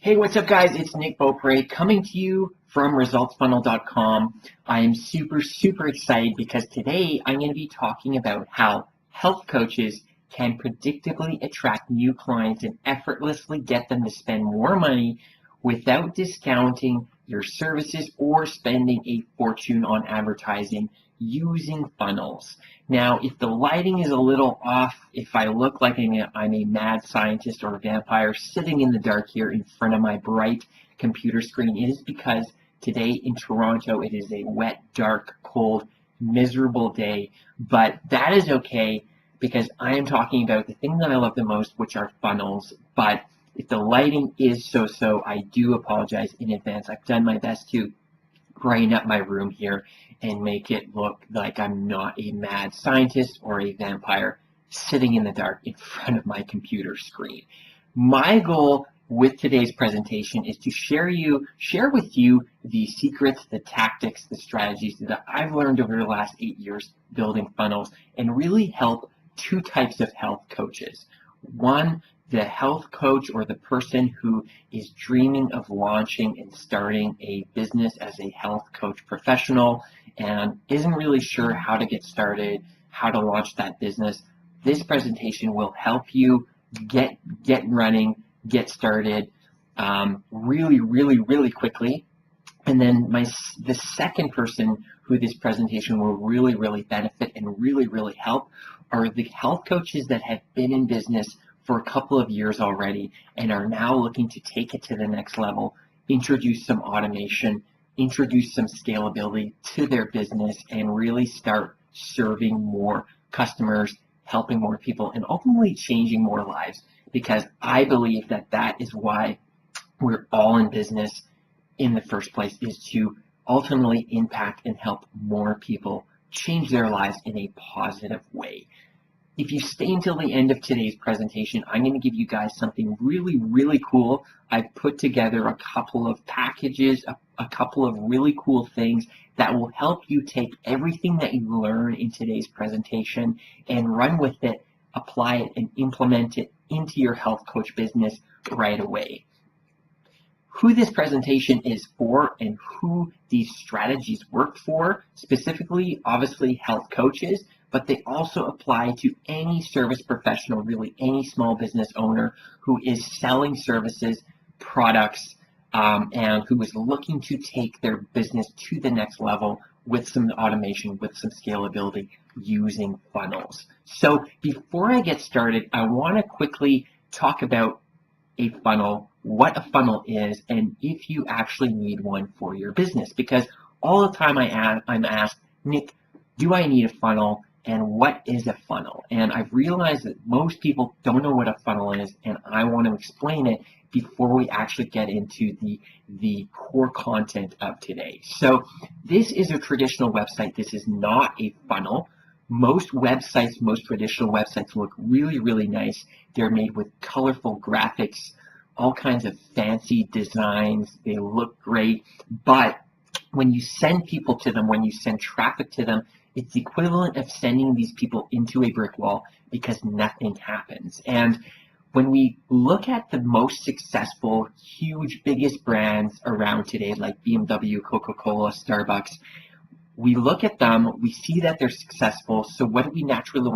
Hey, what's up, guys? It's Nick Beaupre coming to you from resultsfunnel.com. I am super excited because today I'm going to be talking about how health coaches can predictably attract new clients and effortlessly get them to spend more money without discounting your services or spending a fortune on advertising using funnels. Now, if the lighting is a little off, if I look like I'm a mad scientist or a vampire sitting in the dark here in front of my bright computer screen, it is because today in Toronto it is a wet, dark, cold, miserable day. But that is okay because I am talking about the thing that I love the most, which are funnels. But if the lighting is so-so, I do apologize in advance. I've done my best to brighten up my room here and make it look like I'm not a mad scientist or a vampire sitting in the dark in front of my computer screen. My goal with today's presentation is to share with you the secrets, the tactics, the strategies that I've learned over the last 8 years building funnels and really help two types of health coaches. One, the health coach or the person who is dreaming of launching and starting a business as a health coach professional and isn't really sure how to get started, how to launch that business. This presentation will help you get running, get started really quickly. And then the second person who this presentation will really benefit and really help are the health coaches that have been in business for a couple of years already and are now looking to take it to the next level, introduce some automation, introduce some scalability to their business, and really start serving more customers, helping more people, and ultimately changing more lives. Because I believe that that is why we're all in business in the first place, is to ultimately impact and help more people change their lives in a positive way. If you stay until the end of today's presentation, I'm going to give you guys something really cool. I've put together a couple of packages, a couple of really cool things that will help you take everything that you learn in today's presentation and run with it, apply it, and implement it into your health coach business right away. Who this presentation is for and who these strategies work for, specifically, obviously, health coaches, but they also apply to any service professional, really any small business owner who is selling services, products, and who is looking to take their business to the next level with some automation, with some scalability using funnels. So before I get started, I want to quickly talk about a funnel, what a funnel is, and if you actually need one for your business. Because all the time I'm asked, Nick, do I need a funnel? And what is a funnel? And I've realized that most people don't know what a funnel is, and I want to explain it before we actually get into the core content of today. So this is a traditional website. This is not a funnel. Most websites, most traditional websites look really nice. They're made with colorful graphics, all kinds of fancy designs. They look great, but when you send people to them, when you send traffic to them, it's the equivalent of sending these people into a brick wall because nothing happens. And when we look at the most successful, huge, biggest brands around today, like BMW, Coca-Cola, Starbucks, we look at them, we see that they're successful, so what do we naturally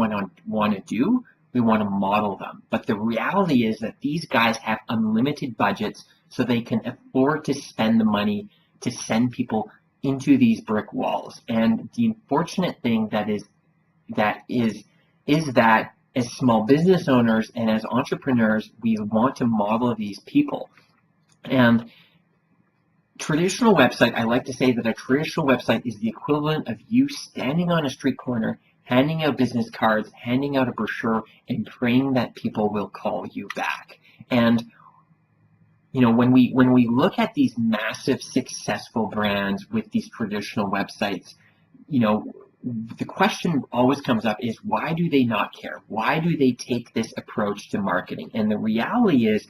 want to do? We want to model them. But the reality is that these guys have unlimited budgets, so they can afford to spend the money to send people into these brick walls. And the unfortunate thing that as small business owners and as entrepreneurs, we want to model these people. And traditional website, I like to say that a traditional website is the equivalent of you standing on a street corner, handing out business cards, handing out a brochure, and praying that people will call you back. And you know, when we look at these massive successful brands with these traditional websites, you know, the question always comes up is, why do they not care? Why do they take this approach to marketing? And the reality is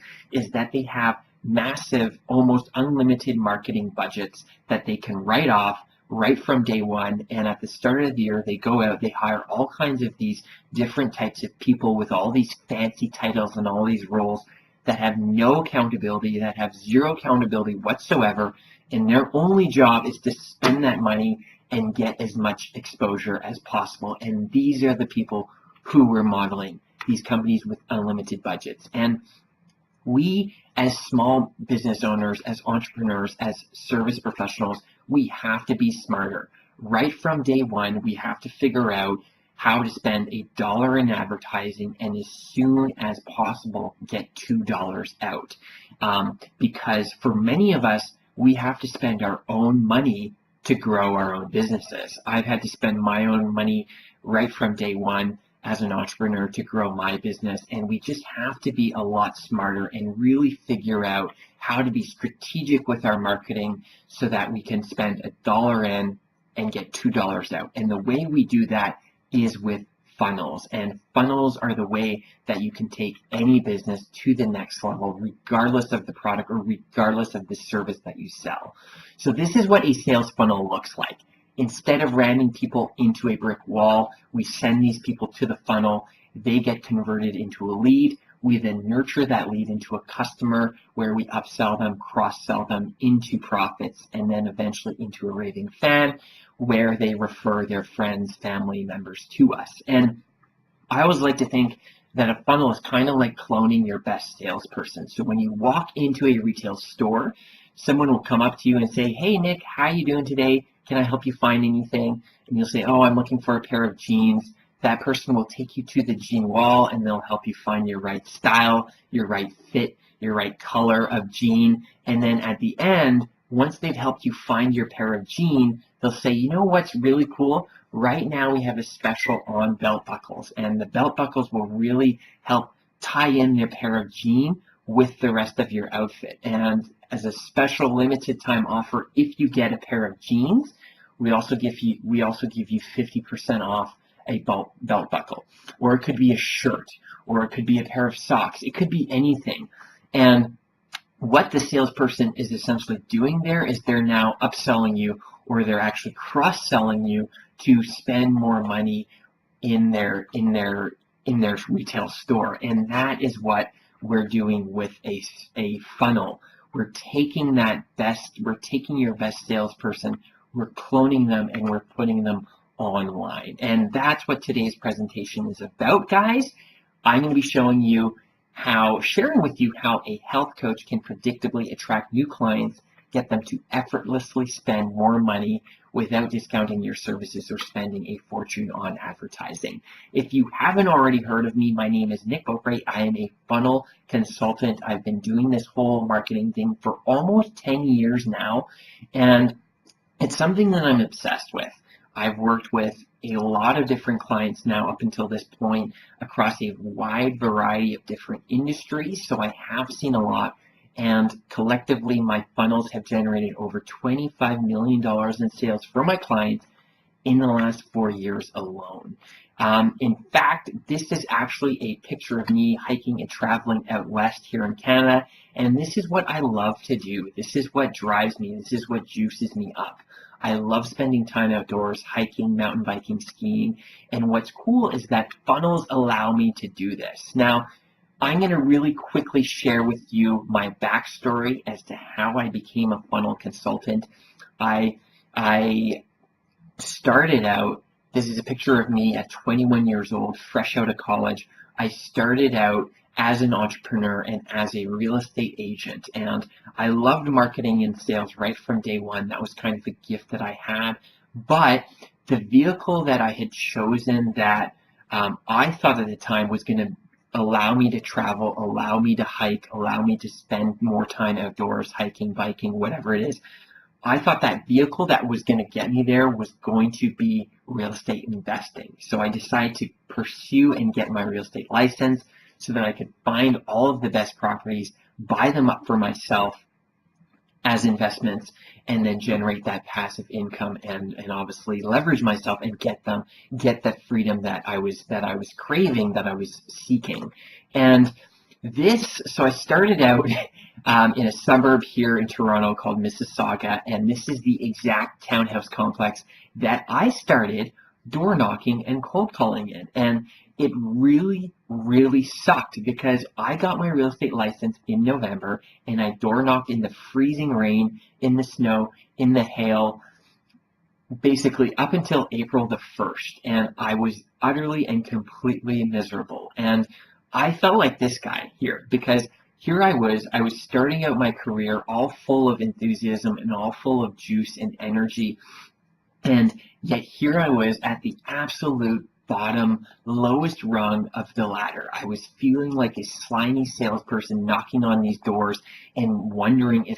that they have massive, almost unlimited marketing budgets that they can write off right from day one. And at the start of the year, they go out, they hire all kinds of these different types of people with all these fancy titles and all these roles that have no accountability, that have zero accountability whatsoever, and their only job is to spend that money and get as much exposure as possible. And these are the people who we're modeling, these companies with unlimited budgets. And we, as small business owners, as entrepreneurs, as service professionals, we have to be smarter. Right from day one, we have to figure out how to spend $1 in advertising and as soon as possible get $2 out. Because for many of us, we have to spend our own money to grow our own businesses. I've had to spend my own money right from day one as an entrepreneur to grow my business, and we just have to be a lot smarter and really figure out how to be strategic with our marketing so that we can spend $1 in and get $2 out. And the way we do that is with funnels, and funnels are the way that you can take any business to the next level regardless of the product or regardless of the service that you sell. So this is what a sales funnel looks like. Instead of ramming people into a brick wall, we send these people to the funnel. They get converted into a lead. We then nurture that lead into a customer where we upsell them, cross-sell them into profits, and then eventually into a raving fan where they refer their friends, family members to us. And I always like to think that a funnel is kind of like cloning your best salesperson. So when you walk into a retail store, someone will come up to you and say, "Hey, Nick, how you doing today? Can I help you find anything?" And you'll say, "Oh, I'm looking for a pair of jeans." That person will take you to the jean wall and they'll help you find your right style, your right fit, your right color of jean. And then at the end, once they've helped you find your pair of jean, they'll say, "You know what's really cool? Right now we have a special on belt buckles, and the belt buckles will really help tie in your pair of jean with the rest of your outfit. And as a special limited time offer, if you get a pair of jeans, we also give you 50% off a belt buckle." Or it could be a shirt, or it could be a pair of socks. It could be anything. And what the salesperson is essentially doing there is they're now upselling you, or they're actually cross-selling you to spend more money in their retail store. And that is what we're doing with a funnel. We're taking your best salesperson, we're cloning them, and we're putting them online. And that's what today's presentation is about, guys. I'm going to be sharing with you how a health coach can predictably attract new clients, get them to effortlessly spend more money without discounting your services or spending a fortune on advertising. If you haven't already heard of me, my name is Nick Beaupre. I am a funnel consultant. I've been doing this whole marketing thing for almost 10 years now, and it's something that I'm obsessed with. I've worked with a lot of different clients now up until this point across a wide variety of different industries, so I have seen a lot. And collectively, my funnels have generated over $25 million in sales for my clients in the last 4 years alone. In fact, this is actually a picture of me hiking and traveling out west here in Canada, and this is what I love to do. This is what drives me. This is what juices me up. I love spending time outdoors, hiking, mountain biking, skiing, and what's cool is that funnels allow me to do this. Now, I'm going to really quickly share with you my backstory as to how I became a funnel consultant. I started out, this is a picture of me at 21 years old, fresh out of college. I started out as an entrepreneur and as a real estate agent, and I loved marketing and sales right from day one. That was kind of a gift that I had, but the vehicle that I had chosen that I thought at the time was going to allow me to travel, allow me to hike, allow me to spend more time outdoors, hiking, biking, whatever it is. I thought that vehicle that was going to get me there was going to be real estate investing. So I decided to pursue and get my real estate license so that I could find all of the best properties, buy them up for myself as investments, and then generate that passive income and obviously leverage myself and get that freedom that I was craving, that I was seeking. And so I started out in a suburb here in Toronto called Mississauga, and this is the exact townhouse complex that I started door knocking and cold calling in. And it really, really sucked because I got my real estate license in November and I door knocked in the freezing rain, in the snow, in the hail, basically up until April the 1st. And I was utterly and completely miserable. And I felt like this guy here because here I was starting out my career all full of enthusiasm and all full of juice and energy. And yet here I was at the absolute bottom, lowest rung of the ladder. I was feeling like a slimy salesperson knocking on these doors and wondering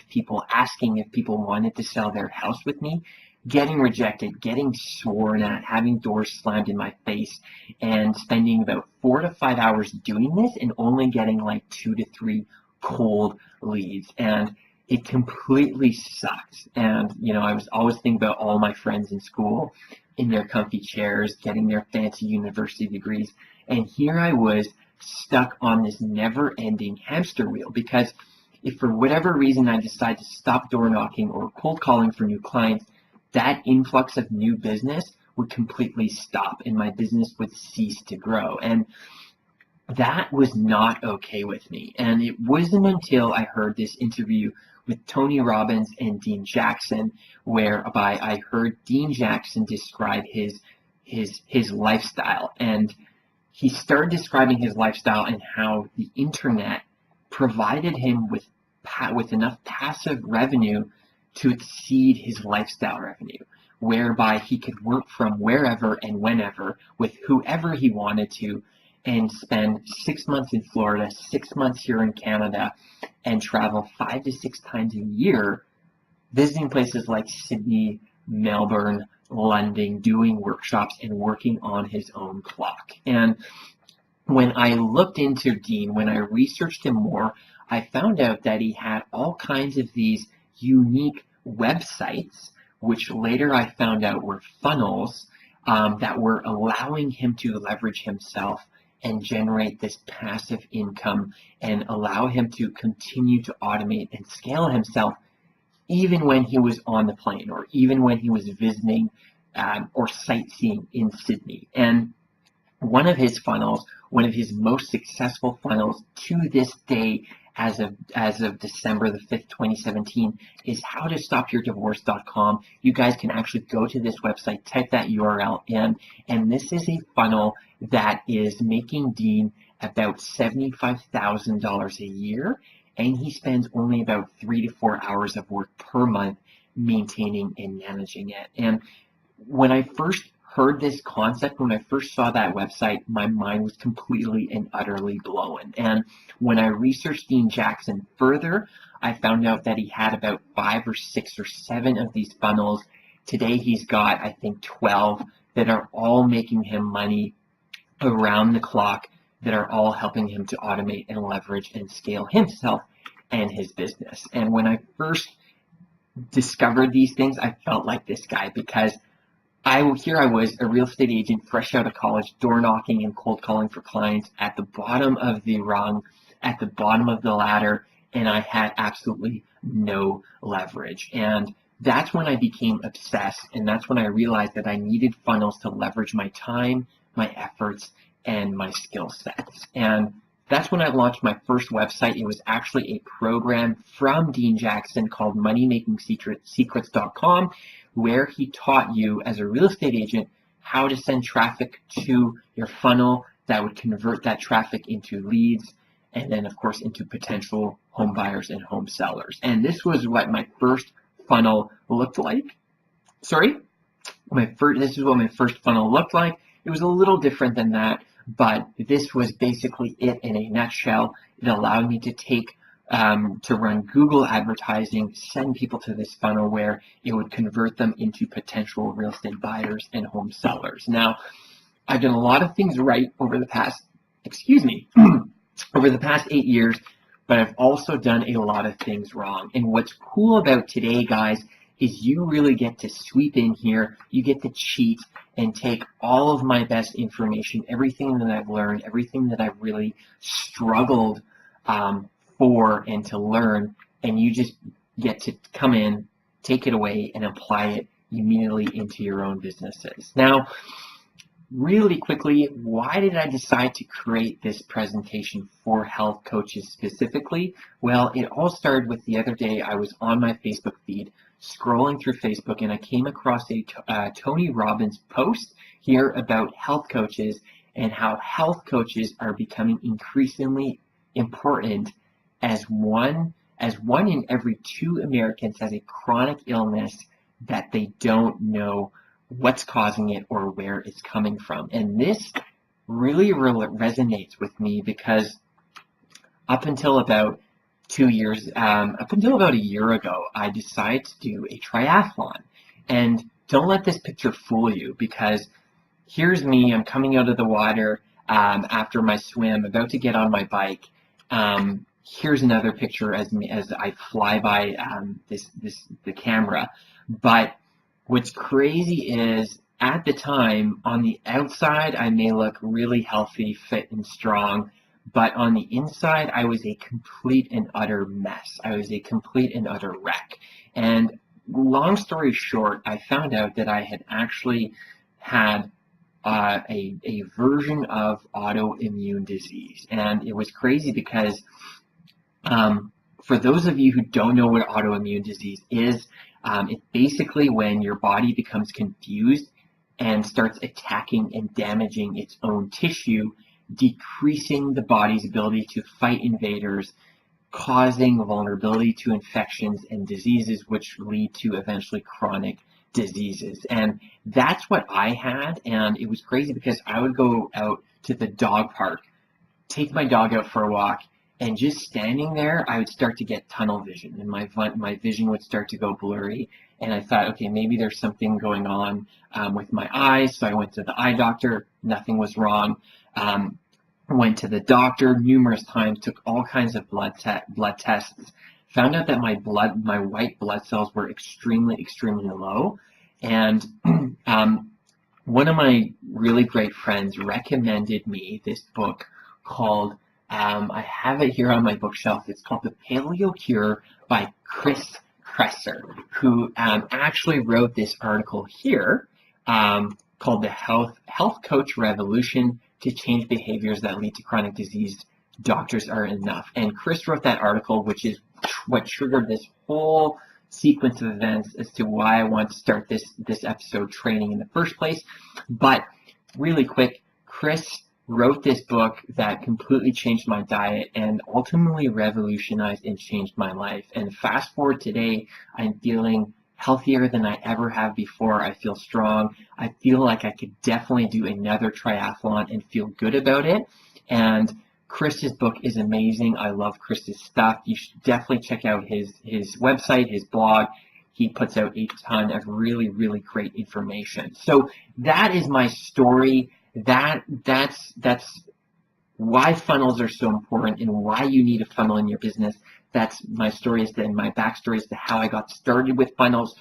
asking if people wanted to sell their house with me, getting rejected, getting sworn at, having doors slammed in my face, and spending about 4 to 5 hours doing this and only getting like 2 to 3 cold leads. And it completely sucked. And, I was always thinking about all my friends in school in their comfy chairs, getting their fancy university degrees. And here I was stuck on this never-ending hamster wheel because if for whatever reason I decide to stop door knocking or cold calling for new clients, that influx of new business would completely stop and my business would cease to grow. And that was not okay with me. And it wasn't until I heard this interview with Tony Robbins and Dean Jackson, whereby I heard Dean Jackson describe his lifestyle. And he started describing his lifestyle and how the internet provided him with enough passive revenue to exceed his lifestyle revenue, whereby he could work from wherever and whenever with whoever he wanted to and spend 6 months in Florida, 6 months here in Canada, and travel 5 to 6 times a year, visiting places like Sydney, Melbourne, London, doing workshops and working on his own clock. And when I looked into Dean, when I researched him more, I found out that he had all kinds of these unique websites, which later I found out were funnels that were allowing him to leverage himself and generate this passive income and allow him to continue to automate and scale himself even when he was on the plane or even when he was visiting or sightseeing in Sydney. And one of his funnels, one of his most successful funnels to this day, as of December the 5th, 2017, is howtostopyourdivorce.com. You guys can actually go to this website, type that URL in, and this is a funnel that is making Dean about $75,000 a year, and he spends only about 3 to 4 hours of work per month maintaining and managing it. And when I first heard this concept, when I first saw that website, my mind was completely and utterly blown. And when I researched Dean Jackson further, I found out that he had about 5 or 6 or 7 of these funnels. Today he's got, I think, 12 that are all making him money around the clock, that are all helping him to automate and leverage and scale himself and his business. And when I first discovered these things, I felt like this guy because here I was, a real estate agent, fresh out of college, door knocking and cold calling for clients at the bottom of the rung, at the bottom of the ladder, and I had absolutely no leverage. And that's when I became obsessed, and that's when I realized that I needed funnels to leverage my time, my efforts, and my skill sets. And that's when I launched my first website. It was actually a program from Dean Jackson called moneymakingsecrets.com, where he taught you as a real estate agent how to send traffic to your funnel that would convert that traffic into leads and then, of course, into potential home buyers and home sellers. And this was what my first funnel looked like. This is what my first funnel looked like. It was a little different than that, but this was basically it in a nutshell. It allowed me to to run Google advertising, send people to this funnel where it would convert them into potential real estate buyers and home sellers. Now, I've done a lot of things right over the past, over the past 8 years, but I've also done a lot of things wrong. And what's cool about today, guys, is you really get to sweep in here, you get to cheat and take all of my best information, everything that I've learned, everything that I've really struggled for and to learn, and you just get to come in, take it away, and apply it immediately into your own businesses. Now, really quickly, why did I decide to create this presentation for health coaches specifically? Well, it all started with the other day. I was on my Facebook feed scrolling through Facebook, and I came across a Tony Robbins post here about health coaches and how health coaches are becoming increasingly important as one in every 2 Americans has a chronic illness that they don't know what's causing it or where it's coming from. And this really resonates with me because up until about a year ago, I decided to do a triathlon. And don't let this picture fool you, because here's me, I'm coming out of the water after my swim, about to get on my bike. Here's another picture as I fly by the camera. But what's crazy is, at the time, on the outside, I may look really healthy, fit, and strong, but on the inside, I was a complete and utter mess. I was a complete and utter wreck. And long story short, I found out that I had actually had a version of autoimmune disease. And it was crazy because for those of you who don't know what autoimmune disease is, it's basically when your body becomes confused and starts attacking and damaging its own tissue, decreasing the body's ability to fight invaders, causing vulnerability to infections and diseases, which lead to eventually chronic diseases. And that's what I had. And it was crazy because I would go out to the dog park, take my dog out for a walk, and just standing there, I would start to get tunnel vision, and my vision would start to go blurry. And I thought, okay, maybe there's something going on with my eyes. So I went to the eye doctor. Nothing was wrong. Went to the doctor numerous times, took all kinds of blood tests, found out that my white blood cells were extremely low. And one of my really great friends recommended me this book called, I have it here on my bookshelf. It's called The Paleo Cure by Kresser, who actually wrote this article here called The Health Coach Revolution to Change Behaviors That Lead to Chronic Disease. Doctors Are Enough. And Chris wrote that article, which is what triggered this whole sequence of events as to why I want to start this episode training in the first place. But really quick, Chris wrote this book that completely changed my diet and ultimately revolutionized and changed my life. And fast forward today, I'm feeling healthier than I ever have before. I feel strong. I feel like I could definitely do another triathlon and feel good about it. And Chris's book is amazing. I love Chris's stuff. You should definitely check out his website, his blog. He puts out a ton of really great information. So that is my story. That's why funnels are so important and why you need a funnel in your business. That's my story and my backstory as to how I got started with funnels.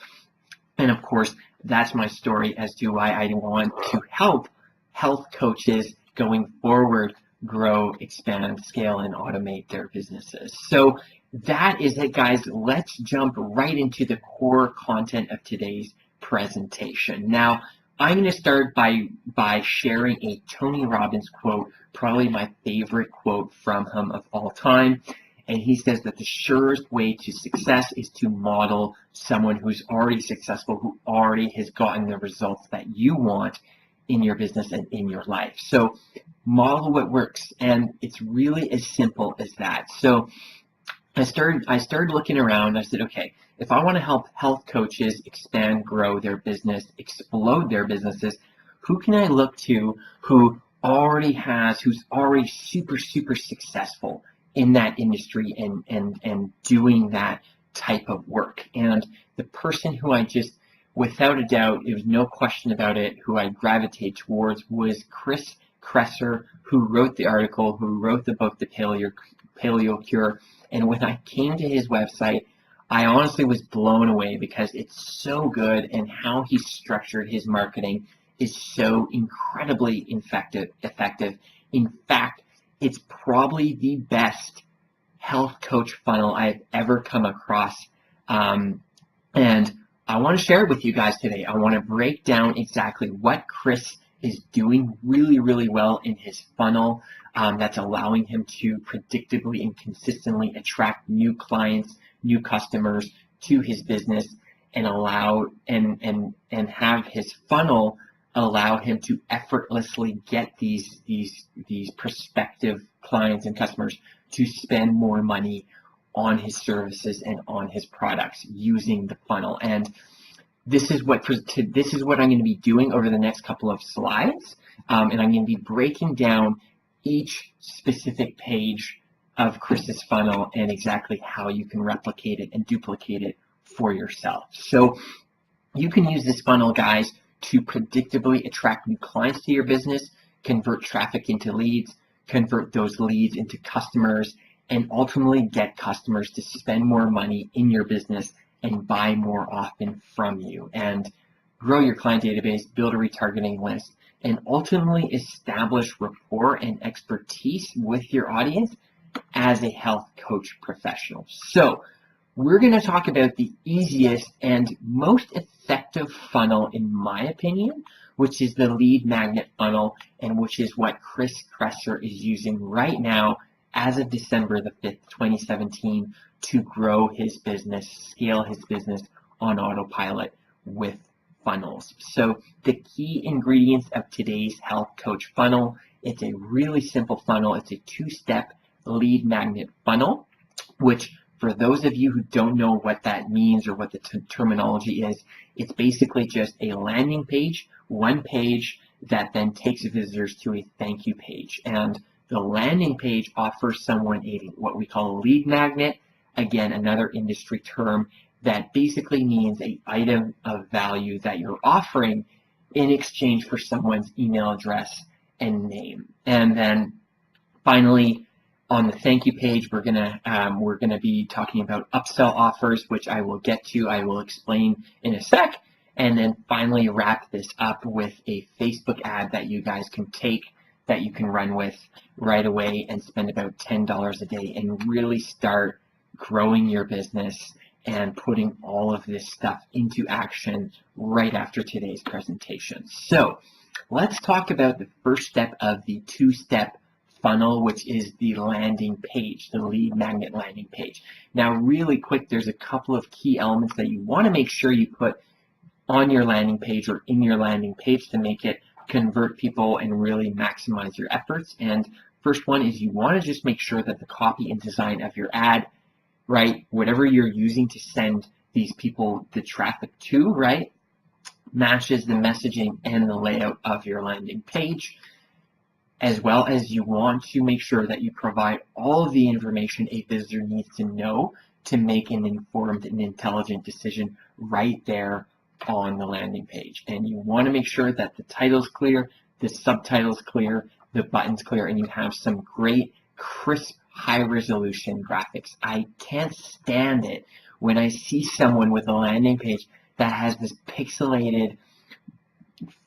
And of course, that's my story as to why I want to help health coaches going forward grow, expand, scale, and automate their businesses. So that is it, guys. Let's jump right into the core content of today's presentation. Now, I'm going to start by sharing a Tony Robbins quote, probably my favorite quote from him of all time. And he says that the surest way to success is to model someone who's already successful, who already has gotten the results that you want in your business and in your life. So model what works. And it's really as simple as that. So I started looking around. I said, okay, if I want to help health coaches expand, grow their business, explode their businesses, who can I look to who's already super successful in that industry and doing that type of work? And the person who I just, without a doubt, there was no question about it, who I gravitate towards was Kresser, who wrote the article, who wrote the book, The Paleo Cure. And when I came to his website, I honestly was blown away because it's so good, and how he structured his marketing is so incredibly effective. In fact, it's probably the best health coach funnel I've ever come across. And I want to share it with you guys today. I want to break down exactly what Chris is doing really, really well in his funnel. That's allowing him to predictably and consistently attract new clients, new customers to his business, and have his funnel allow him to effortlessly get these prospective clients and customers to spend more money on his services and on his products using the funnel. And this is what I'm going to be doing over the next couple of slides, and I'm going to be breaking down each specific page of Chris's funnel and exactly how you can replicate it and duplicate it for yourself. So you can use this funnel, guys, to predictably attract new clients to your business, convert traffic into leads, convert those leads into customers, and ultimately get customers to spend more money in your business and buy more often from you, and grow your client database, build a retargeting list, and ultimately establish rapport and expertise with your audience as a health coach professional. So we're going to talk about the easiest and most effective funnel, in my opinion, which is the lead magnet funnel, and which is what Chris Kresser is using right now as of December the 5th, 2017, to grow his business, scale his business on autopilot with funnels. So the key ingredients of today's health coach funnel, it's a really simple funnel. It's a two-step lead magnet funnel, which for those of you who don't know what that means or what the terminology is, it's basically just a landing page, one page that then takes visitors to a thank you page. And the landing page offers someone what we call a lead magnet, again, another industry term that basically means an item of value that you're offering in exchange for someone's email address and name. And then finally, on the thank you page, we're gonna be talking about upsell offers, which I will get to. I will explain in a sec. And then finally wrap this up with a Facebook ad that you guys can take, that you can run with right away and spend about $10 a day and really start growing your business and putting all of this stuff into action right after today's presentation. So let's talk about the first step of the two-step funnel, which is the landing page, the lead magnet landing page. Now, really quick, there's a couple of key elements that you want to make sure you put on your landing page or in your landing page to make it convert people and really maximize your efforts. And first one is you want to just make sure that the copy and design of your ad, right, whatever you're using to send these people the traffic to, right, matches the messaging and the layout of your landing page, as well as you want to make sure that you provide all of the information a visitor needs to know to make an informed and intelligent decision right there on the landing page. And you want to make sure that the title's clear, the subtitle's clear, the button's clear, and you have some great, crisp, high-resolution graphics. I can't stand it when I see someone with a landing page that has this pixelated,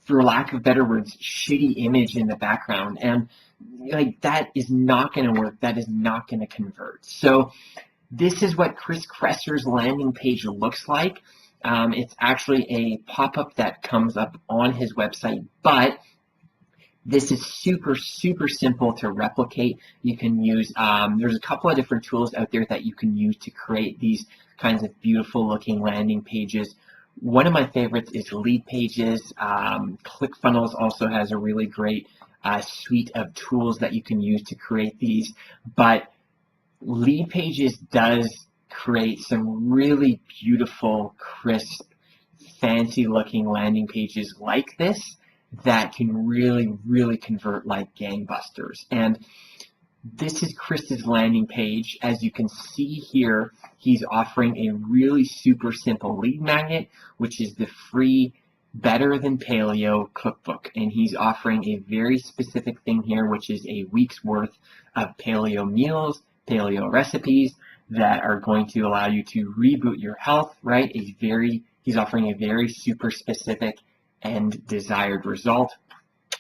for lack of better words, shitty image in the background. And like, that is not going to work. That is not going to convert. So this is what Chris Kresser's landing page looks like. It's actually a pop-up that comes up on his website, but this is super, super simple to replicate. You can use, there's a couple of different tools out there that you can use to create these kinds of beautiful looking landing pages. One of my favorites is Lead Pages. ClickFunnels also has a really great suite of tools that you can use to create these, but Lead Pages does create some really beautiful, crisp, fancy looking landing pages like this that can really, really convert like gangbusters. And this is Chris's landing page. As you can see here, he's offering a really super simple lead magnet, which is the free Better Than Paleo cookbook. And he's offering a very specific thing here, which is a week's worth of paleo meals, paleo recipes that are going to allow you to reboot your health, right? He's offering a very super specific and desired result,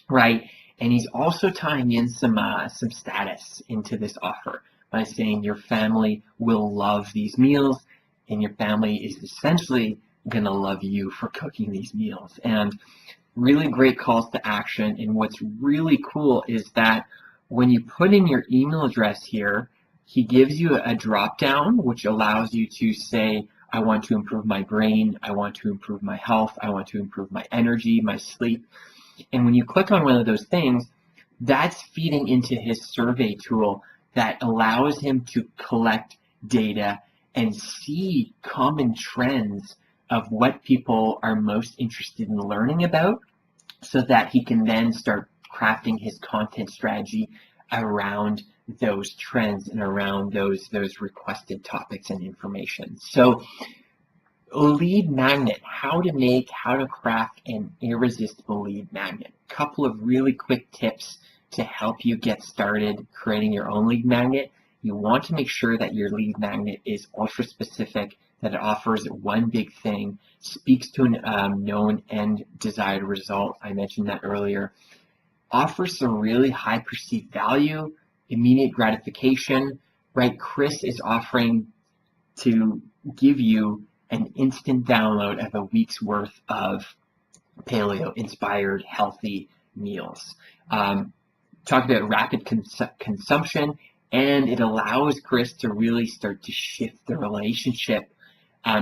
right? And he's also tying in some status into this offer by saying your family will love these meals and your family is essentially going to love you for cooking these meals. And really great calls to action. And what's really cool is that when you put in your email address here, he gives you a drop down, which allows you to say, I want to improve my brain, I want to improve my health, I want to improve my energy, my sleep. And when you click on one of those things, that's feeding into his survey tool that allows him to collect data and see common trends of what people are most interested in learning about, so that he can then start crafting his content strategy around those trends and around those requested topics and information. So lead magnet, how to craft an irresistible lead magnet. A couple of really quick tips to help you get started creating your own lead magnet. You want to make sure that your lead magnet is ultra specific, that it offers one big thing, speaks to a known and desired result. I mentioned that earlier. Offers some really high perceived value, immediate gratification, right? Chris is offering to give you an instant download of a week's worth of paleo-inspired healthy meals. Talk about rapid consumption, and it allows Chris to really start to shift the relationship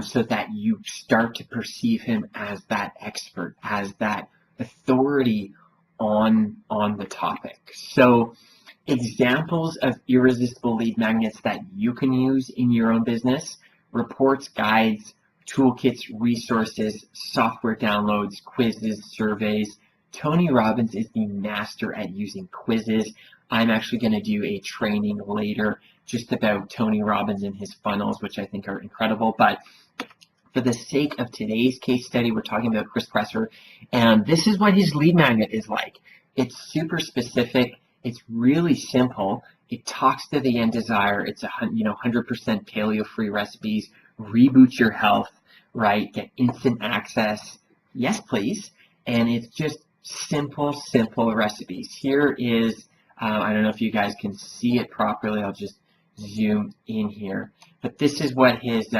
so that you start to perceive him as that expert, as that authority on the topic. So examples of irresistible lead magnets that you can use in your own business: reports, guides, toolkits, resources, software downloads, quizzes, surveys. Tony Robbins is the master at using quizzes. I'm actually going to do a training later just about Tony Robbins and his funnels, which I think are incredible. But for the sake of today's case study, we're talking about Chris Kresser, and this is what his lead magnet is like. It's super specific. It's really simple. It talks to the end desire. It's 100% paleo-free recipes. Reboot your health, right? Get instant access. Yes, please. And it's just simple recipes. Here is, I don't know if you guys can see it properly. I'll just zoom in here. But this is what his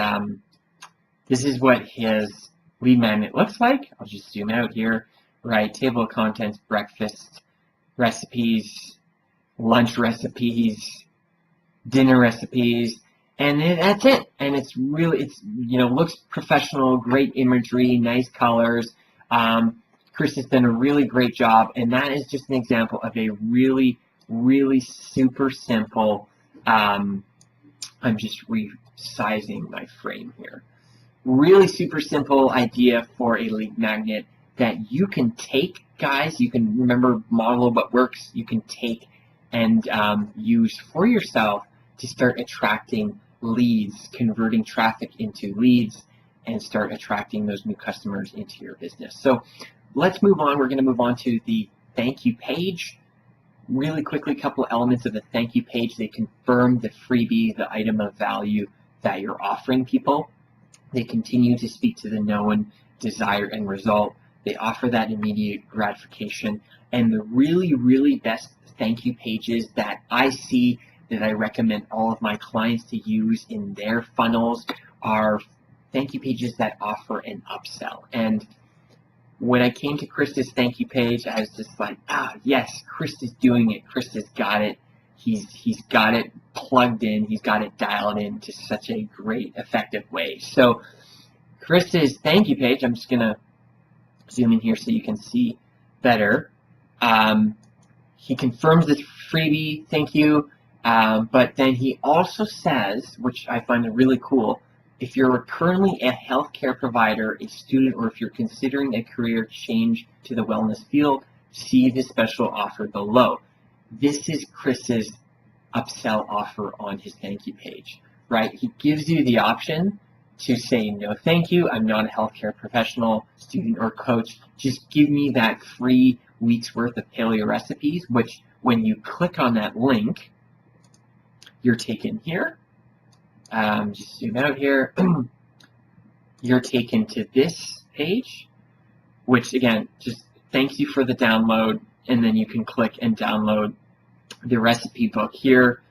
lead magnet looks like. I'll just zoom out here, right? Table of contents, breakfast recipes, lunch recipes, dinner recipes, and that's it. And it's looks professional, great imagery, nice colors. Chris has done a really great job, and that is just an example of a really super simple, I'm just resizing my frame here. Really super simple idea for a lead magnet that you can take, guys. You can remember, model what works. You can take and use for yourself to start attracting leads, converting traffic into leads, and start attracting those new customers into your business. So let's move on. We're going to move on to the thank you page. Really quickly, a couple of elements of the thank you page. They confirm the freebie, the item of value that you're offering people. They continue to speak to the known desire and result. They offer that immediate gratification. And the really best thank you pages that I see, that I recommend all of my clients to use in their funnels, are thank you pages that offer an upsell. And when I came to Chris's thank you page, I was just like, yes, Chris is doing it. Chris has got it. He's got it plugged in. He's got it dialed in to such a great, effective way. So Chris's thank you page, I'm just going to zoom in here so you can see better. He confirms this freebie, thank you, but then he also says, which I find really cool, if you're currently a healthcare provider, a student, or if you're considering a career change to the wellness field, see the special offer below. This is Chris's upsell offer on his thank you page, right? He gives you the option to say, no, thank you. I'm not a healthcare professional, student, or coach. Just give me that free week's worth of paleo recipes, which when you click on that link, you're taken here. Just zoom out here. You're taken to this page, which again, just thanks you for the download. And then you can click and download the recipe book here.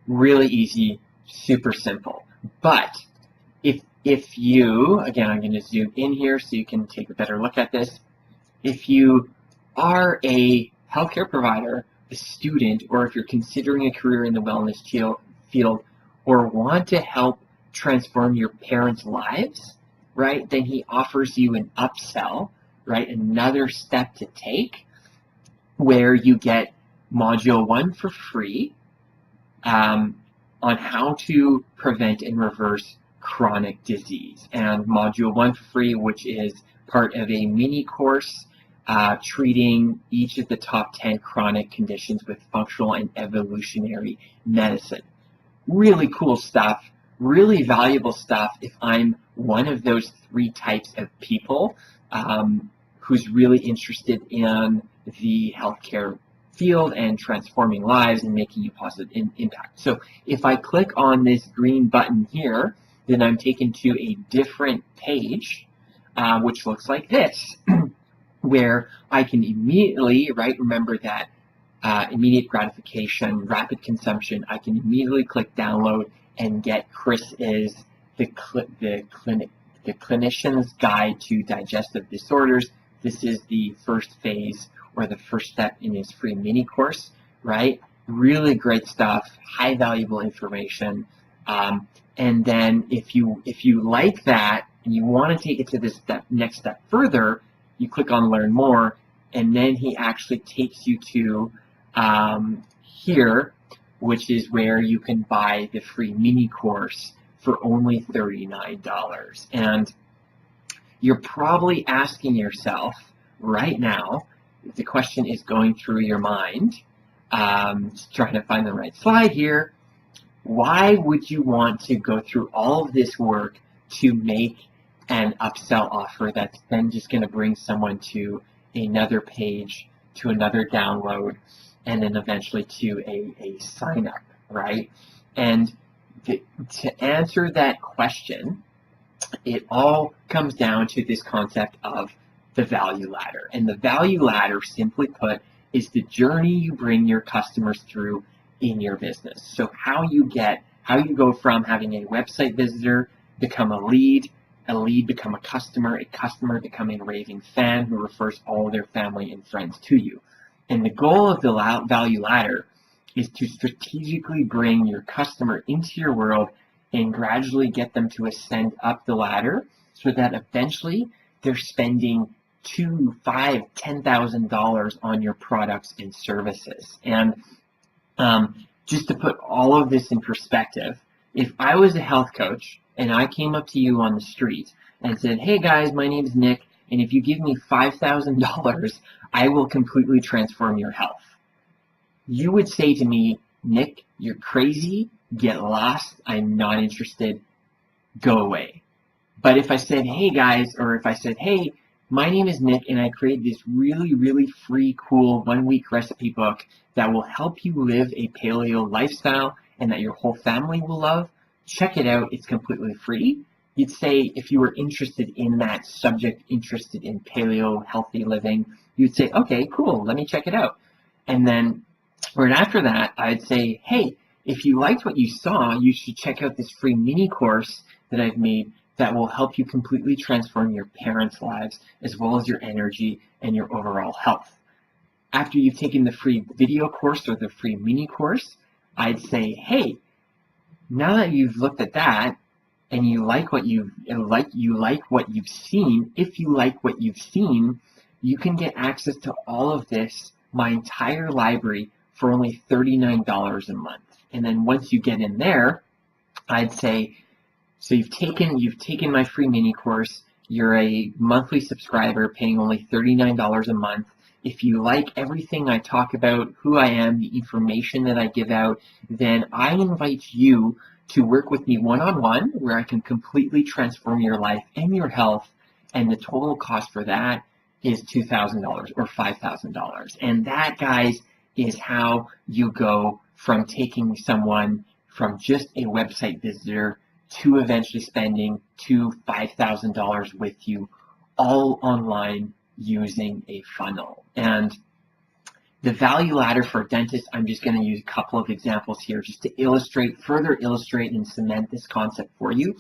Really easy, super simple. But if you, again, I'm going to zoom in here so you can take a better look at this. if you are a healthcare provider, a student, or if you're considering a career in the wellness field, or want to help transform your parents' lives, right, then he offers you an upsell, right, another step to take, where you get module 1 for free on how to prevent and reverse chronic disease, and module 1 for free, which is part of a mini course treating each of the top 10 chronic conditions with functional and evolutionary medicine. Really cool stuff, really valuable stuff if I'm one of those 3 types of people who's really interested in the healthcare field and transforming lives and making a positive impact. So if I click on this green button here, then I'm taken to a different page, which looks like this, where I can immediately, right, remember that immediate gratification, rapid consumption, I can immediately click download and get Chris' the Clinician's Guide to Digestive Disorders. This is the first phase or the first step in his free mini course, right? Really great stuff, high valuable information. And then if you like that and you want to take it to this next step further, you click on Learn More, and then he actually takes you to here, which is where you can buy the free mini course for only $39. And you're probably asking yourself right now, the question is going through your mind, just trying to find the right slide here, why would you want to go through all of this work to make an upsell offer that's then just going to bring someone to another page, to another download, and then eventually to a sign up, right? And to answer that question, it all comes down to this concept of the value ladder. And the value ladder, simply put, is the journey you bring your customers through in your business. So how you go from having a website visitor become a lead become a customer becoming a raving fan who refers all their family and friends to you. And the goal of the value ladder is to strategically bring your customer into your world and gradually get them to ascend up the ladder so that eventually they're spending $2,000, $5,000, $10,000 on your products and services. And just to put all of this in perspective, if I was a health coach and I came up to you on the street and said, hey guys, my name is Nick, and if you give me $5,000, I will completely transform your health. You would say to me, Nick, you're crazy, get lost, I'm not interested, go away. But if I said, hey guys, or if I said, hey, my name is Nick, and I created this really, really free, cool 1-week recipe book that will help you live a paleo lifestyle and that your whole family will love, check it out, it's completely free. You'd say, if you were interested in that subject, interested in paleo, healthy living, you'd say, okay, cool, let me check it out. And then right after that, I'd say, hey, if you liked what you saw, you should check out this free mini course that I've made that will help you completely transform your parents' lives as well as your energy and your overall health. After you've taken the free video course or the free mini course, I'd say, hey, now that you've looked at that and you like what you've seen, if you like what you've seen, you can get access to all of this, my entire library, for only $39 a month. And then once you get in there, I'd say, so you've taken my free mini course, you're a monthly subscriber paying only $39 a month. If you like everything I talk about, who I am, the information that I give out, then I invite you to work with me one-on-one, where I can completely transform your life and your health, and the total cost for that is $2,000 or $5,000. And that, guys, is how you go from taking someone from just a website visitor to eventually spending $2,000, $5,000 with you, all online using a funnel. And the value ladder for a dentist, I'm just going to use a couple of examples here just to further illustrate and cement this concept for you.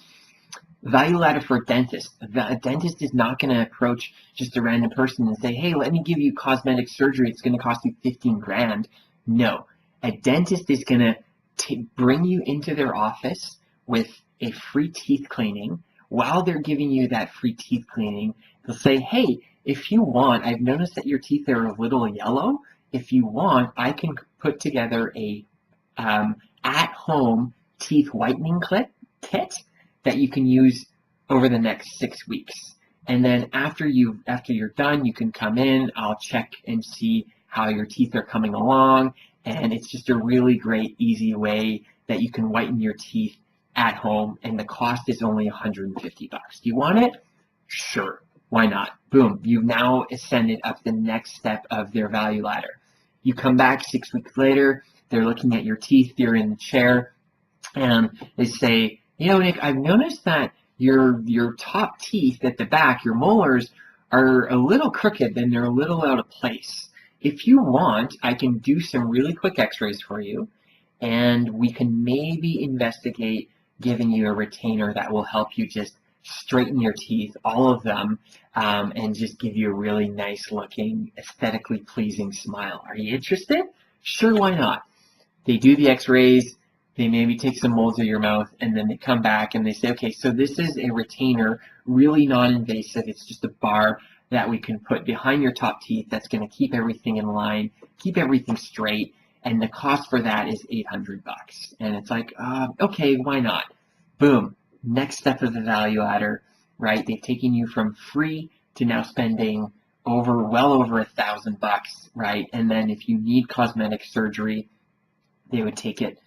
Value ladder for a dentist. A dentist is not going to approach just a random person and say, hey, let me give you cosmetic surgery. It's going to cost you 15 grand. No, a dentist is going to bring you into their office with a free teeth cleaning. While they're giving you that free teeth cleaning, they'll say, hey, if you want, I've noticed that your teeth are a little yellow. If you want, I can put together a at-home teeth whitening kit that you can use over the next 6 weeks. And then after you're done, you can come in, I'll check and see how your teeth are coming along. And it's just a really great, easy way that you can whiten your teeth at home. And the cost is only $150. Do you want it? Sure. Why not? Boom. You've now ascended up the next step of their value ladder. You come back 6 weeks later, they're looking at your teeth, you're in the chair, and they say, you know, Nick, I've noticed that your top teeth at the back, your molars, are a little crooked and they're a little out of place. If you want, I can do some really quick x-rays for you, and we can maybe investigate giving you a retainer that will help you just straighten your teeth, all of them, and just give you a really nice looking, aesthetically pleasing smile. Are you interested? Sure, why not? They do the x-rays, they maybe take some molds of your mouth, and then they come back and they say, okay, so this is a retainer, really non-invasive. It's just a bar that we can put behind your top teeth that's going to keep everything in line, keep everything straight, and the cost for that is $800. And it's like, okay, why not? Boom. Next step of the value ladder, right? They've taken you from free to now spending well over $1,000, right? And then if you need cosmetic surgery, they would take it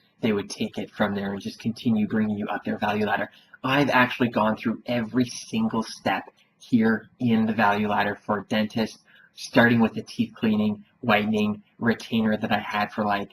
from there and just continue bringing you up their value ladder. I've actually gone through every single step here in the value ladder for a dentist, starting with the teeth cleaning, whitening, retainer that I had for like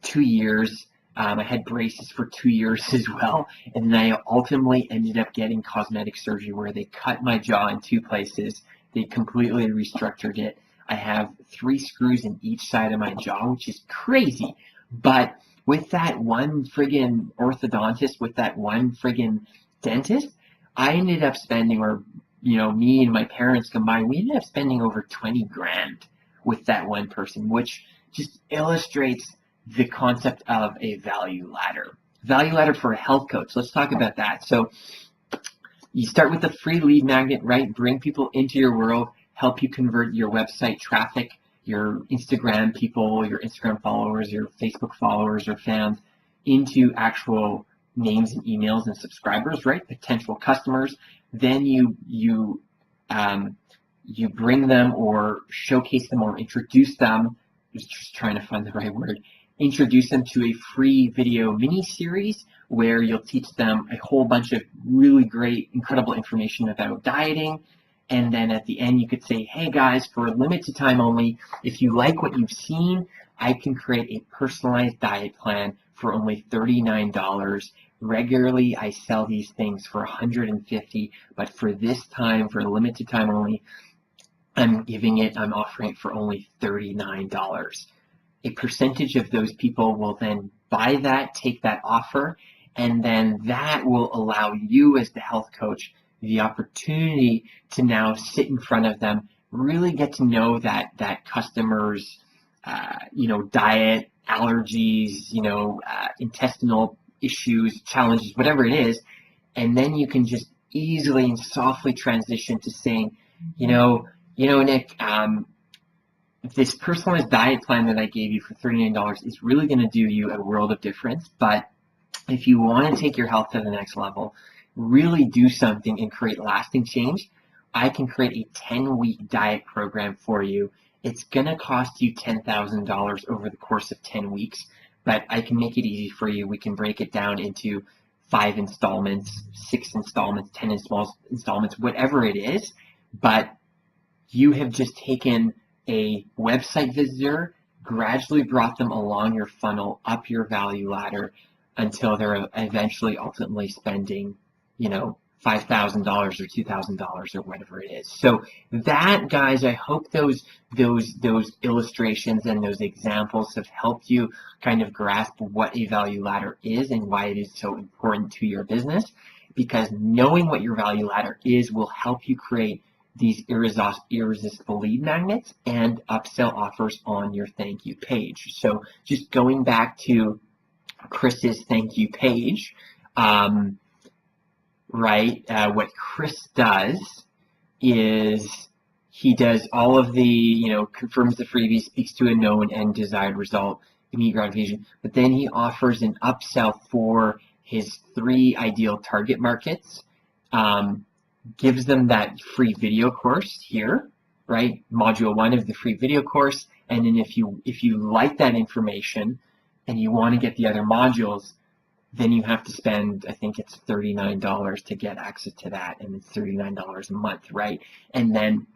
2 years. I had braces for 2 years as well, and then I ultimately ended up getting cosmetic surgery where they cut my jaw in 2 places. They completely restructured it. I have 3 screws in each side of my jaw, which is crazy. But with that one friggin' orthodontist, with that one friggin' dentist, I ended up spending, or me and my parents combined, we ended up spending over 20 grand with that one person, which just illustrates the concept of a value ladder. Value ladder for a health coach. Let's talk about that. So you start with the free lead magnet, right? Bring people into your world, help you convert your website traffic, your Instagram people, your Instagram followers, your Facebook followers or fans into actual names and emails and subscribers, right? Potential customers. Then you bring them or showcase them or introduce them. Just trying to find the right word. Introduce them to a free video mini series where you'll teach them a whole bunch of really great, incredible information about dieting. And then at the end, you could say, hey guys, for a limited time only, if you like what you've seen, I can create a personalized diet plan for only $39. Regularly, I sell these things for $150, but for this time, for a limited time only, I'm offering it for only $39. A percentage of those people will then buy that, take that offer, and then that will allow you as the health coach the opportunity to now sit in front of them, really get to know that customer's, diet, allergies, intestinal issues, challenges, whatever it is, and then you can just easily and softly transition to saying, Nick, this personalized diet plan that I gave you for $39 is really going to do you a world of difference. But if you want to take your health to the next level, really do something and create lasting change, I can create a 10-week diet program for you. It's going to cost you $10,000 over the course of 10 weeks, but I can make it easy for you. We can break it down into 5 installments, 6 installments, 10 installments, whatever it is. But you have just taken a website visitor, gradually brought them along your funnel, up your value ladder, until they're eventually ultimately spending, $5,000 or $2,000 or whatever it is. So that, guys, I hope those illustrations and those examples have helped you kind of grasp what a value ladder is and why it is so important to your business, because knowing what your value ladder is will help you create these irresistible lead magnets and upsell offers on your thank you page. So just going back to Chris's thank you page, what Chris does is he does all of the, confirms the freebie, speaks to a known and desired result, immediate gratification, but then he offers an upsell for his 3 ideal target markets, gives them that free video course here, right? Module 1 of the free video course. And then if you like that information and you want to get the other modules, then you have to spend, I think it's $39 to get access to that, and it's $39 a month, right? And then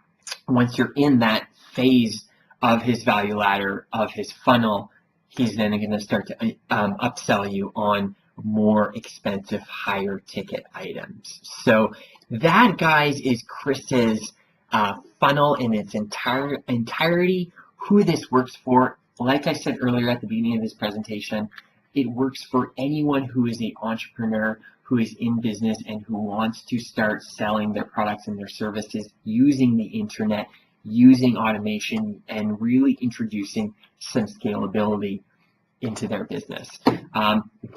once you're in that phase of his value ladder, of his funnel, he's then going to start to upsell you on more expensive, higher ticket items. So that, guys, is Chris's funnel in its entirety, who this works for. Like I said earlier at the beginning of this presentation, it works for anyone who is an entrepreneur, who is in business, and who wants to start selling their products and their services using the internet, using automation, and really introducing some scalability into their business.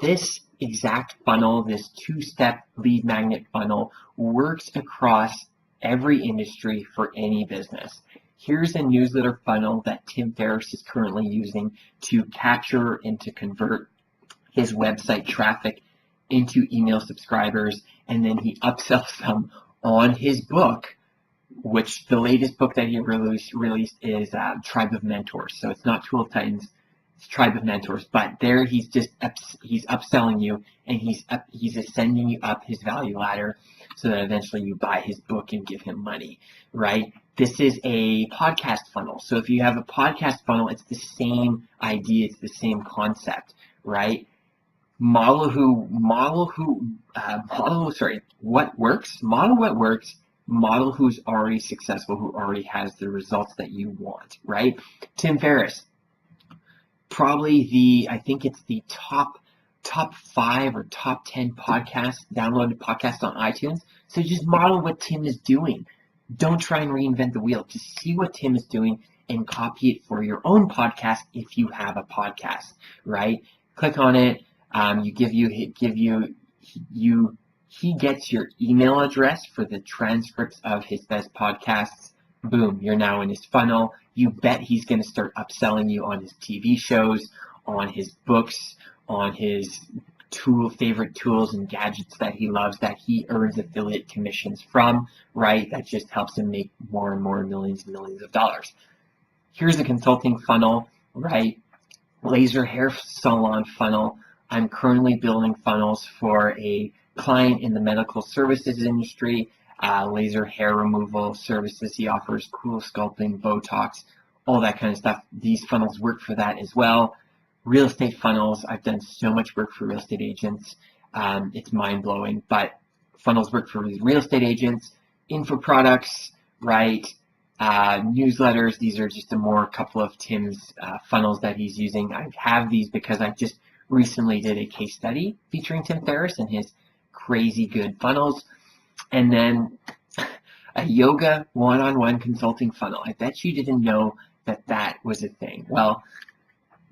This exact funnel, this 2-step lead magnet funnel, works across every industry for any business. Here's a newsletter funnel that Tim Ferriss is currently using to capture and to convert his website traffic into email subscribers, and then he upsells them on his book, which the latest book that he released is Tribe of Mentors. So it's not Tool of Titans, it's Tribe of Mentors, but there he's upselling you, and he's ascending you up his value ladder so that eventually you buy his book and give him money, right? This is a podcast funnel. So if you have a podcast funnel, it's the same idea, it's the same concept, right? Model what works, model who's already successful, who already has the results that you want, right? Tim Ferriss, probably I think it's the top 5 or top 10 downloaded podcasts on iTunes. So just model what Tim is doing. Don't try and reinvent the wheel. Just see what Tim is doing and copy it for your own podcast if you have a podcast, right? Click on it. He gets your email address for the transcripts of his best podcasts. Boom, you're now in his funnel. You bet he's going to start upselling you on his TV shows, on his books, on his favorite tools and gadgets that he loves, that he earns affiliate commissions from, right? That just helps him make more and more millions and millions of dollars. Here's a consulting funnel, right? Laser hair salon funnel. I'm currently building funnels for a client in the medical services industry, laser hair removal services. He offers cool sculpting, Botox, all that kind of stuff. These funnels work for that as well. Real estate funnels. I've done so much work for real estate agents. It's mind-blowing, but funnels work for real estate agents. Info products, right? Newsletters. These are just a couple of Tim's funnels that he's using. I have these because I just recently did a case study featuring Tim Ferriss and his crazy good funnels. And then a yoga one-on-one consulting funnel. I bet you didn't know that was a thing. Well,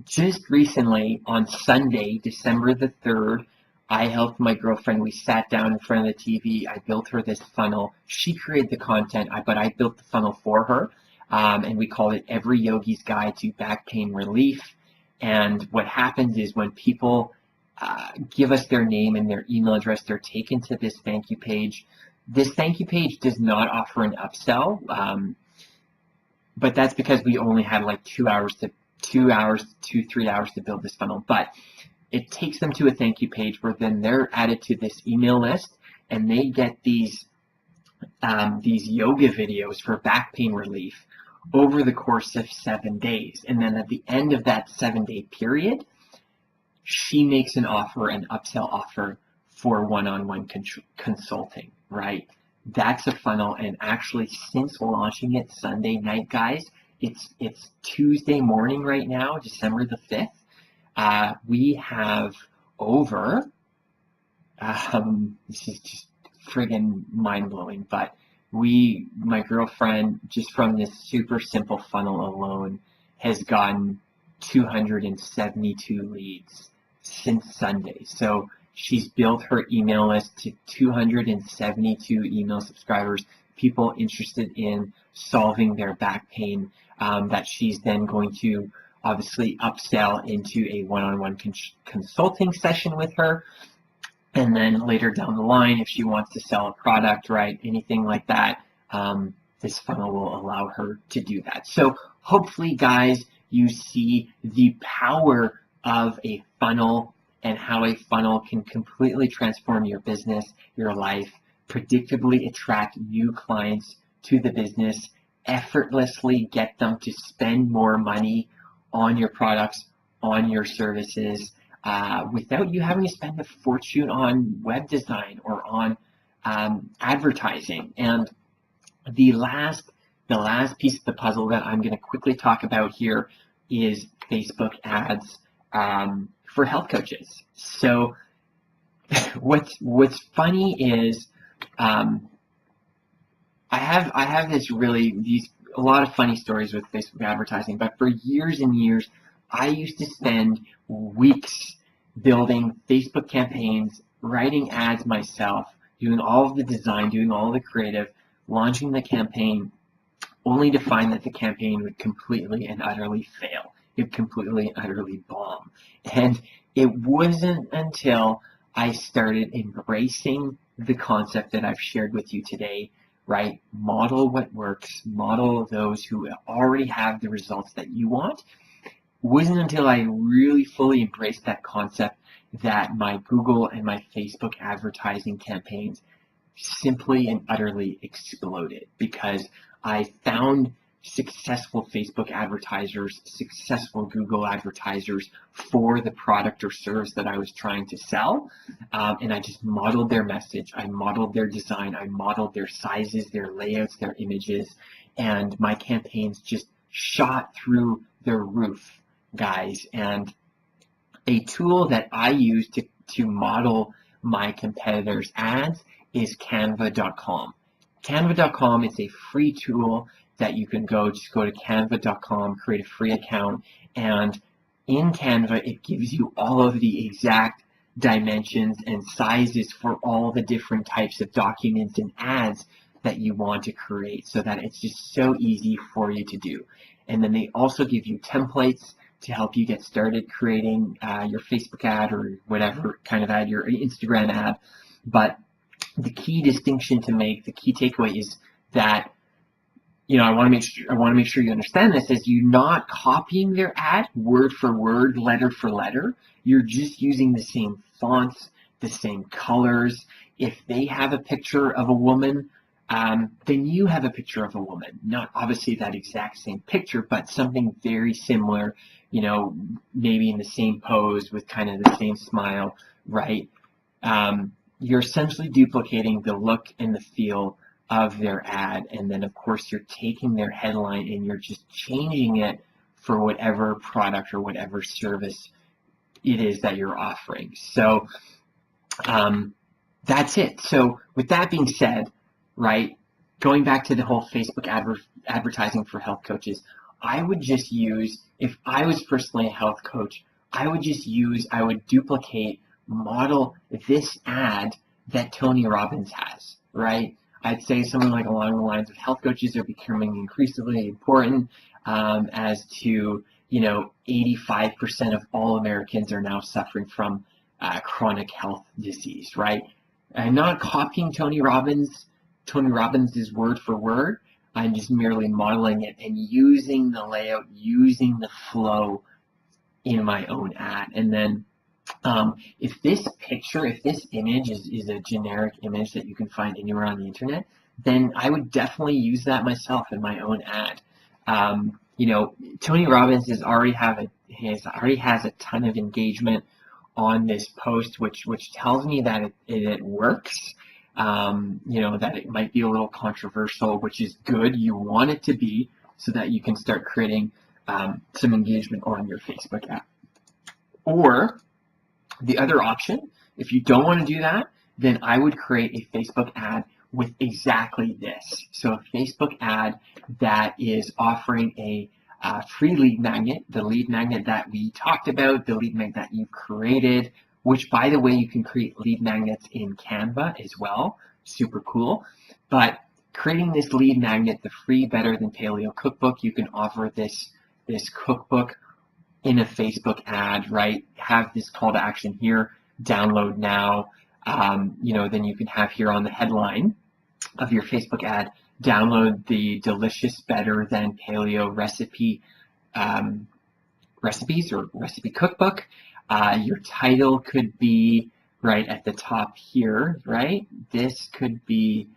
just recently on Sunday, December the 3rd, I helped my girlfriend. We sat down in front of the TV. I built her this funnel. She created the content, but I built the funnel for her. And we called it Every Yogi's Guide to Back Pain Relief. And what happens is when people give us their name and their email address, they're taken to this thank you page. This thank you page does not offer an upsell, but that's because we only had like 3 hours to build this funnel. But it takes them to a thank you page where then they're added to this email list, and they get these yoga videos for back pain relief over the course of 7 days. And then at the end of that 7-day period, she makes an upsell offer for one-on-one consulting, right? That's a funnel. And actually, since launching it Sunday night, guys, it's Tuesday morning right now, December the 5th. We have over, this is just friggin' mind-blowing, but my girlfriend, just from this super simple funnel alone, has gotten 272 leads since Sunday. So she's built her email list to 272 email subscribers, people interested in solving their back pain, that she's then going to obviously upsell into a one-on-one consulting session with her. And then later down the line, if she wants to sell a product, right, anything like that, this funnel will allow her to do that. So hopefully, guys, you see the power of a funnel and how a funnel can completely transform your business, your life, predictably attract new clients to the business, effortlessly get them to spend more money on your products, on your services, without you having to spend a fortune on web design or on advertising. And the last piece of the puzzle that I'm going to quickly talk about here is Facebook ads for health coaches. So what's funny is I have a lot of funny stories with Facebook advertising, but for years and years I used to spend weeks building Facebook campaigns, writing ads myself, doing all of the design, doing all of the creative, launching the campaign, only to find that the campaign would completely and utterly fail. It would completely and utterly bomb. And it wasn't until I started embracing the concept that I've shared with you today, right? Model what works, model those who already have the results that you want. It wasn't until I really fully embraced that concept that my Google and my Facebook advertising campaigns simply and utterly exploded, because I found successful Facebook advertisers, successful Google advertisers for the product or service that I was trying to sell. And I just modeled their message. I modeled their design. I modeled their sizes, their layouts, their images, and my campaigns just shot through the roof, guys. And a tool that I use to model my competitors' ads is canva.com. Canva.com is a free tool that you can just go to canva.com, create a free account, and in Canva it gives you all of the exact dimensions and sizes for all the different types of documents and ads that you want to create, so that it's just so easy for you to do. And then they also give you templates to help you get started creating your Facebook ad or whatever kind of ad, your Instagram ad. But the key distinction to make, the key takeaway is that, I want to make sure you understand this, is you're not copying their ad word for word, letter for letter. You're just using the same fonts, the same colors. If they have a picture of a woman, then you have a picture of a woman. Not obviously that exact same picture, but something very similar, maybe in the same pose with kind of the same smile, right? You're essentially duplicating the look and the feel of their ad, and then of course you're taking their headline and you're just changing it for whatever product or whatever service it is that you're offering. So that's it. So with that being said, right, going back to the whole Facebook advertising for health coaches, I would just use, if I was personally a health coach, I would duplicate, model this ad that Tony Robbins has, right? I'd say something like along the lines of health coaches are becoming increasingly important, as to, 85% of all Americans are now suffering from chronic health disease, right? I'm not copying Tony Robbins' word for word. I'm just merely modeling it and using the layout, using the flow in my own ad. And then if this image is a generic image that you can find anywhere on the internet, then I would definitely use that myself in my own ad. Tony Robbins already has a ton of engagement on this post, which tells me that it works. That it might be a little controversial, which is good. You want it to be so that you can start creating some engagement on your Facebook ad. Or the other option, if you don't want to do that, then I would create a Facebook ad with exactly this. So a Facebook ad that is offering a free lead magnet, the lead magnet that we talked about, the lead magnet that you've created, which, by the way, you can create lead magnets in Canva as well. Super cool. But creating this lead magnet, the free Better Than Paleo cookbook, you can offer this cookbook in a Facebook ad, right? Have this call to action here, download now. Then you can have here on the headline of your Facebook ad, download the delicious Better Than Paleo recipes or recipe cookbook. Your title could be right at the top here, right? This could be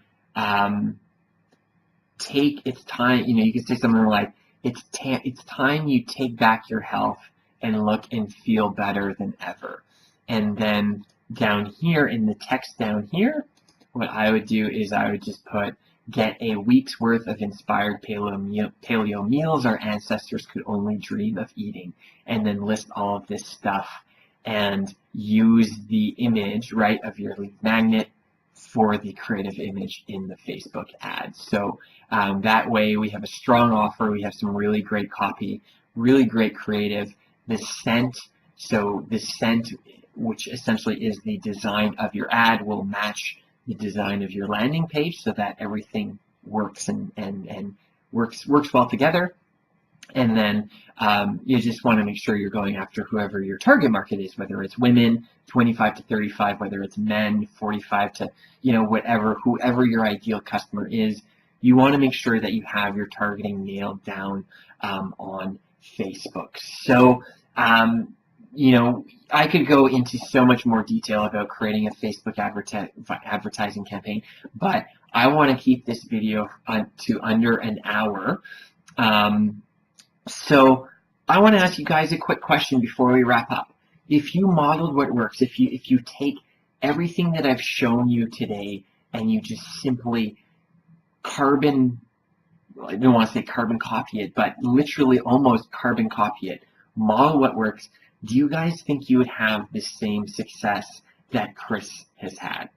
take its time. You could say something like, it's time you take back your health and look and feel better than ever. And then down here in the text down here, what I would do is I would just put, get a week's worth of inspired paleo meals our ancestors could only dream of eating, and then list all of this stuff and use the image, right, of your lead magnet for the creative image in the Facebook ad. So that way we have a strong offer, we have some really great copy, really great creative. The scent, which essentially is the design of your ad, will match the design of your landing page so that everything works and works well together. And then you just want to make sure you're going after whoever your target market is, whether it's women 25 to 35, whether it's men 45 to whoever your ideal customer is. You want to make sure that you have your targeting nailed down on Facebook. So I could go into so much more detail about creating a Facebook advertising campaign, but I want to keep this video to under an hour. So I want to ask you guys a quick question before we wrap up. If you modeled what works, if you take everything that I've shown you today and you just simply I don't want to say carbon copy it, but literally almost carbon copy it, model what works, do you guys think you would have the same success that Chris has had?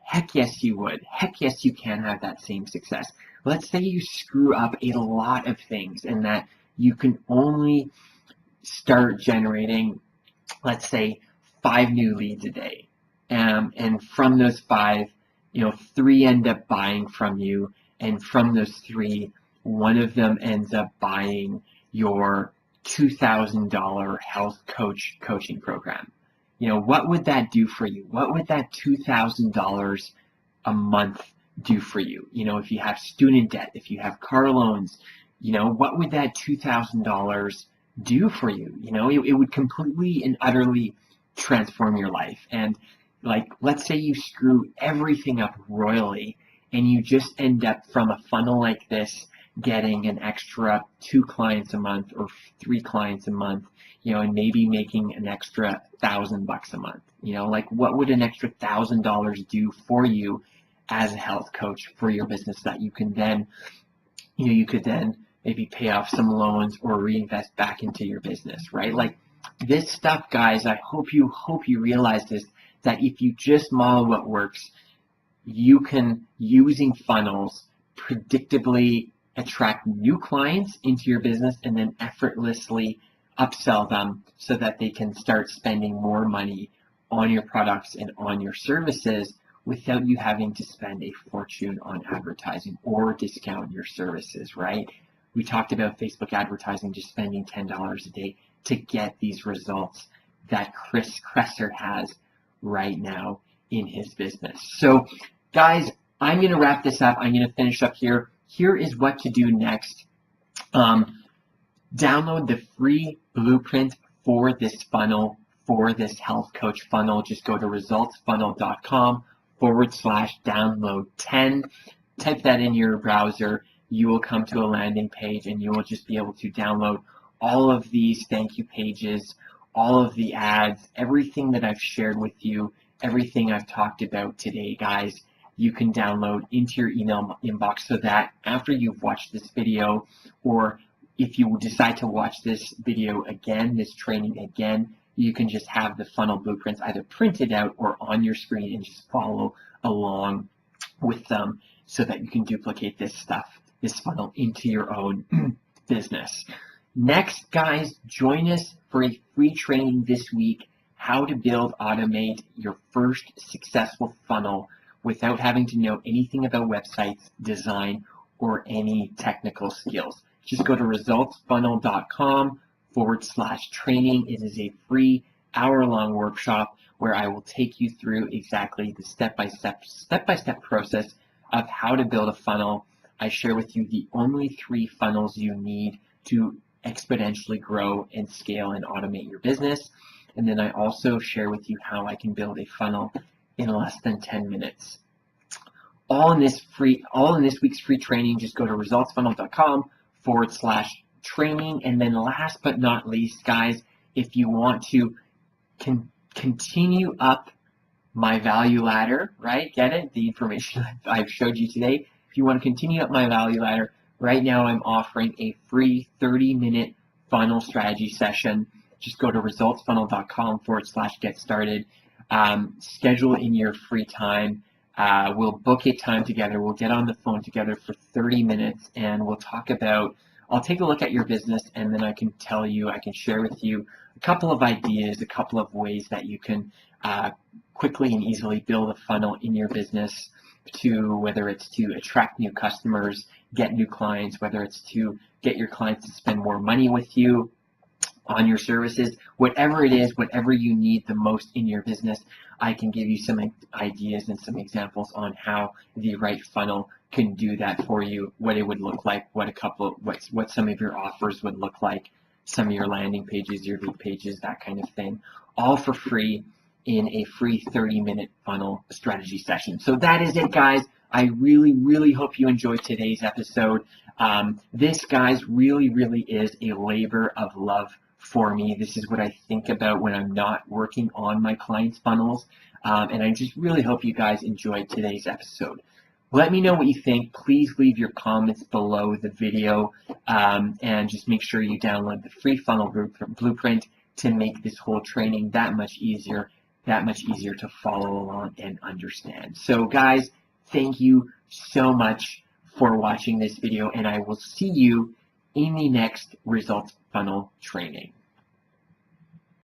Heck yes you would. Heck yes you can have that same success. Let's say you screw up a lot of things and that you can only start generating, let's say, 5 new leads a day. And from those 5, 3 end up buying from you. And from those 3, one of them ends up buying your $2,000 health coaching program. What would that do for you? What would that $2,000 a month do for you? If you have student debt, if you have car loans, what would that $2,000 do for you? It would completely and utterly transform your life. And let's say you screw everything up royally and you just end up from a funnel like this getting an extra 2 clients a month or 3 clients a month, and maybe making an extra $1,000 a month. What would an extra $1,000 do for you as a health coach for your business that you can then, you could then maybe pay off some loans or reinvest back into your business, right? This stuff, guys, I hope you realize this, that if you just model what works, you can, using funnels, predictably attract new clients into your business and then effortlessly upsell them so that they can start spending more money on your products and on your services without you having to spend a fortune on advertising or discount your services, right? We talked about Facebook advertising, just spending $10 a day to get these results that Chris Kresser has right now in his business. So guys, I'm going to wrap this up. I'm going to finish up here. Here is what to do next. Download the free blueprint for this funnel, for this health coach funnel. Just go to resultsfunnel.com/download 10. Type that in your browser. You will come to a landing page and you will just be able to download all of these thank you pages, all of the ads, everything that I've shared with you, everything I've talked about today, guys, you can download into your email inbox so that after you've watched this video, or if you decide to watch this video again, this training again, you can just have the funnel blueprints either printed out or on your screen and just follow along with them so that you can duplicate this stuff, this funnel, into your own business. Next, guys, join us for a free training this week, how to automate your first successful funnel without having to know anything about websites, design, or any technical skills. Just go to resultsfunnel.com/training. It is a free hour-long workshop where I will take you through exactly the step-by-step process of how to build a funnel. I share with you the only 3 funnels you need to exponentially grow and scale and automate your business. And then I also share with you how I can build a funnel in less than 10 minutes. All in this week's free training. Just go to resultsfunnel.com/training. And then last but not least, guys, if you want to continue up my value ladder, right? Get it? The information I've showed you today. If you want to continue up my value ladder, right now I'm offering a free 30-minute funnel strategy session. Just go to resultsfunnel.com/get started. Schedule in your free time. We'll book a time together. We'll get on the phone together for 30 minutes and we'll talk about, I'll take a look at your business and then I can share with you a couple of ideas, a couple of ways that you can quickly and easily build a funnel in your business, to whether it's to attract new customers, get new clients, whether it's to get your clients to spend more money with you on your services, whatever it is, whatever you need the most in your business, I can give you some ideas and some examples on how the right funnel can do that for you, what it would look like, what some of your offers would look like, some of your landing pages, your lead pages, that kind of thing, all for free in a free 30-minute funnel strategy session. So that is it, guys. I really, really hope you enjoyed today's episode. This, guys, really, really is a labor of love for me. This is what I think about when I'm not working on my clients' funnels. And I just really hope you guys enjoyed today's episode. Let me know what you think. Please leave your comments below the video, and just make sure you download the free funnel blueprint to make this whole training that much easier to follow along and understand. So guys, thank you so much for watching this video, and I will see you in the next results funnel training.